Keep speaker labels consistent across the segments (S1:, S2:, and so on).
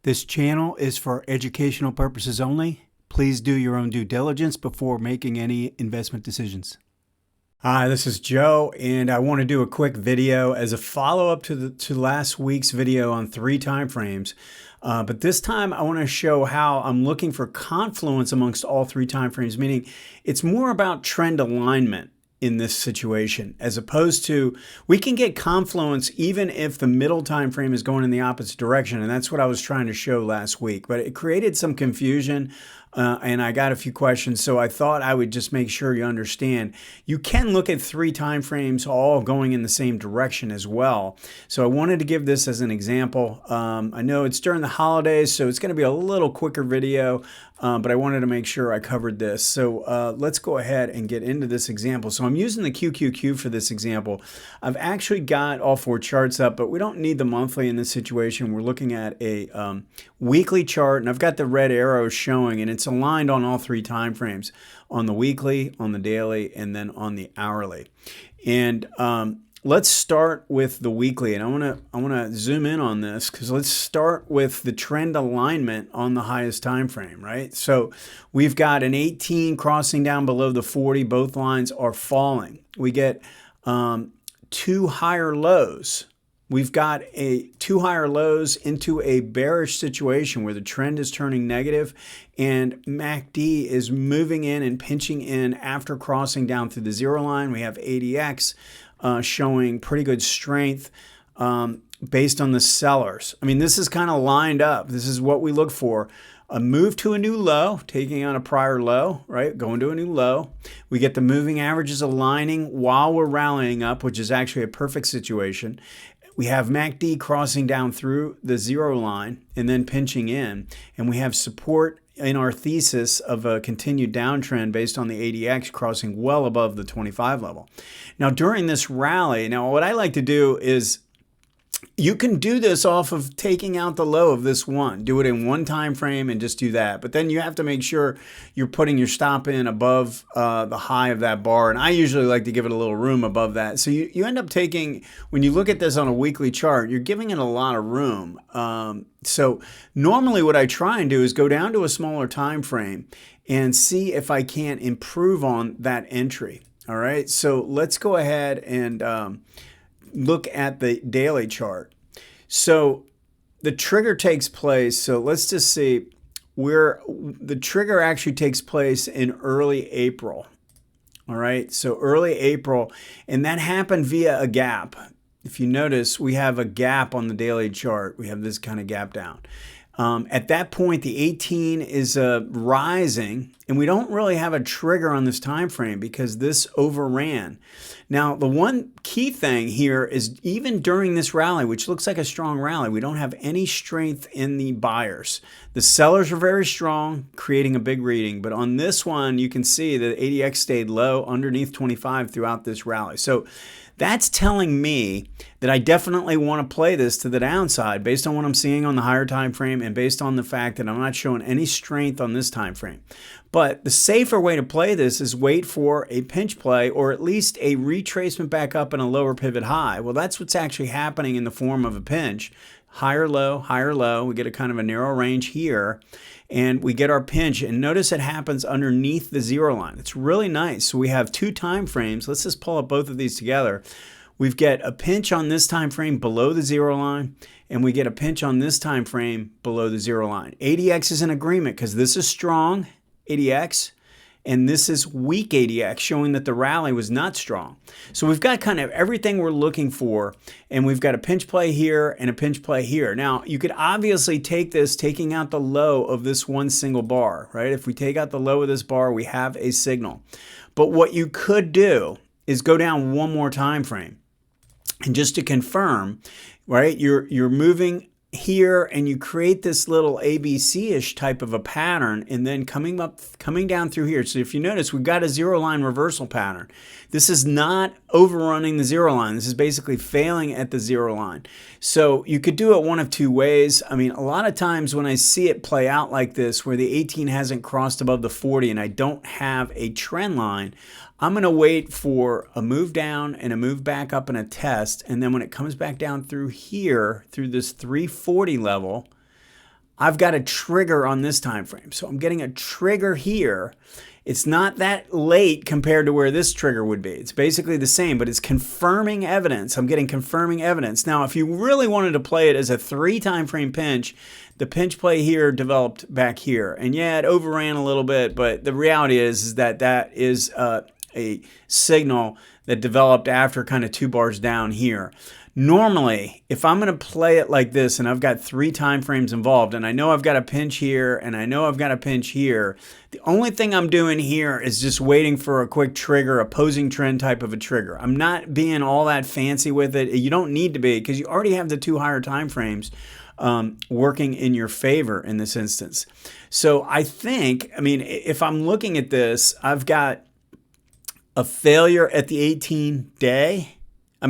S1: This channel is for educational purposes only. Please do your own due diligence before making any investment decisions. Hi, this is Joe, and I want to do a quick video as a follow-up to last week's video on 3 time frames. But this time I want to show how I'm looking for confluence amongst all 3 time frames, meaning it's more about trend alignment in this situation, as opposed to we can get confluence even if the middle time frame is going in the opposite direction, and that's what I was trying to show last week. But it created some confusion, and I got a few questions, so I thought I would just make sure you understand. You can look at 3 time frames all going in the same direction as well. So I wanted to give this as an example. I know it's during the holidays, so it's going to be a little quicker video, but I wanted to make sure I covered this. So let's go ahead and get into this example. So I'm using the QQQ for this example. I've actually got all 4 charts up, but we don't need the monthly in this situation. We're looking at a weekly chart, and I've got the red arrows showing, and it's aligned on all 3 time frames, on the weekly, on the daily, and then on the hourly. And let's start with the weekly, and I want to zoom in on this because let's start with the trend alignment on the highest time frame, right? So we've got an 18 crossing down below the 40. Both lines are falling. We get 2 higher lows. We've got 2 higher lows into a bearish situation where the trend is turning negative, and MACD is moving in and pinching in after crossing down through the 0 line. We have ADX showing pretty good strength based on the sellers. I mean, this is kind of lined up. This is what we look for. A move to a new low, taking on a prior low, right? Going to a new low. We get the moving averages aligning while we're rallying up, which is actually a perfect situation. We have MACD crossing down through the 0 line and then pinching in. And we have support in our thesis of a continued downtrend based on the ADX crossing well above the 25 level. Now, during this rally, what I like to do is you can do this off of taking out the low of this one. Do it in 1 time frame and just do that. But then you have to make sure you're putting your stop in above the high of that bar. And I usually like to give it a little room above that. So you end up taking, when you look at this on a weekly chart, you're giving it a lot of room. So normally what I try and do is go down to a smaller time frame and see if I can't improve on that entry. All right, so let's go ahead and look at the daily chart. So the trigger takes place. So let's just see where the trigger actually takes place in early April. All right, so early April, and that happened via a gap. If you notice, we have a gap on the daily chart. We have this kind of gap down. At that point, the 18 is rising, and we don't really have a trigger on this time frame because this overran. Now, the one key thing here is even during this rally, which looks like a strong rally, we don't have any strength in the buyers. The sellers are very strong, creating a big reading. But on this one, you can see that ADX stayed low underneath 25 throughout this rally. So that's telling me that I definitely want to play this to the downside based on what I'm seeing on the higher time frame and based on the fact that I'm not showing any strength on this time frame. But the safer way to play this is wait for a pinch play or at least a retracement back up in a lower pivot high. Well, that's what's actually happening in the form of a pinch. Higher low, higher low. We get a kind of a narrow range here, and we get our pinch. And notice it happens underneath the 0 line. It's really nice. So we have 2 time frames. Let's just pull up both of these together. We've got a pinch on this time frame below the 0 line, and we get a pinch on this time frame below the 0 line. ADX is in agreement because this is strong ADX, and this is weak ADX, showing that the rally was not strong. So we've got kind of everything we're looking for, and we've got a pinch play here and a pinch play here. Now, you could obviously take this, taking out the low of this one single bar, right? If we take out the low of this bar, we have a signal. But what you could do is go down one more time frame. And just to confirm, right, you're moving here and you create this little ABC-ish type of a pattern, and then coming down through here. So if you notice, we've got a 0 line reversal pattern. This is not overrunning the 0 line. This is basically failing at the 0 line. So you could do it one of 2 ways. I mean, a lot of times when I see it play out like this, where the 18 hasn't crossed above the 40 and I don't have a trend line, I'm going to wait for a move down and a move back up and a test. And then when it comes back down through here, through this 340 level, I've got a trigger on this time frame. So I'm getting a trigger here. It's not that late compared to where this trigger would be. It's basically the same, but it's confirming evidence. I'm getting confirming evidence. Now, if you really wanted to play it as a 3 time frame pinch, the pinch play here developed back here. And yeah, it overran a little bit, but the reality is that that is a signal that developed after kind of 2 bars down here. Normally, if I'm going to play it like this and I've got 3 time frames involved and I know I've got a pinch here and I know I've got a pinch here, the only thing I'm doing here is just waiting for a quick trigger, opposing trend type of a trigger. I'm not being all that fancy with it. You don't need to be, because you already have the 2 higher time frames working in your favor in this instance. So I think, I mean, if I'm looking at this, I've got a failure at the 18-day. A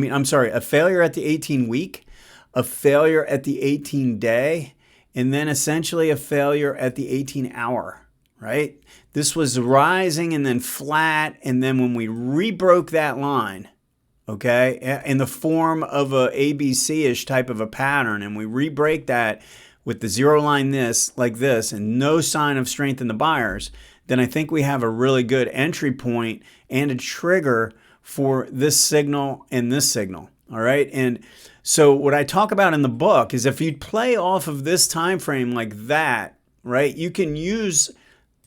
S1: failure at the 18-week, a failure at the 18-day, and then essentially a failure at the 18-hour, right? This was rising and then flat, and then when we rebroke that line, okay, in the form of a ABC-ish type of a pattern, and we rebreak that with the 0 line like this, and no sign of strength in the buyers, then I think we have a really good entry point and a trigger for this signal and this signal. All right. And so what I talk about in the book is if you play off of this time frame like that, right, you can use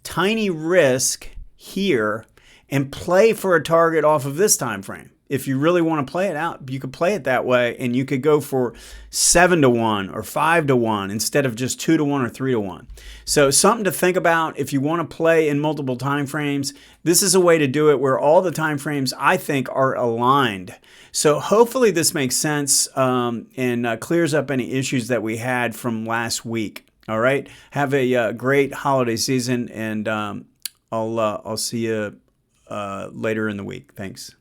S1: tiny risk here and play for a target off of this time frame. If you really want to play it out, you could play it that way, and you could go for 7-1 or 5-1 instead of just 2-1 or 3-1. So something to think about if you want to play in multiple time frames. This is a way to do it where all the time frames, I think, are aligned. So hopefully this makes sense and clears up any issues that we had from last week. All right. Have a great holiday season, and I'll see you later in the week. Thanks.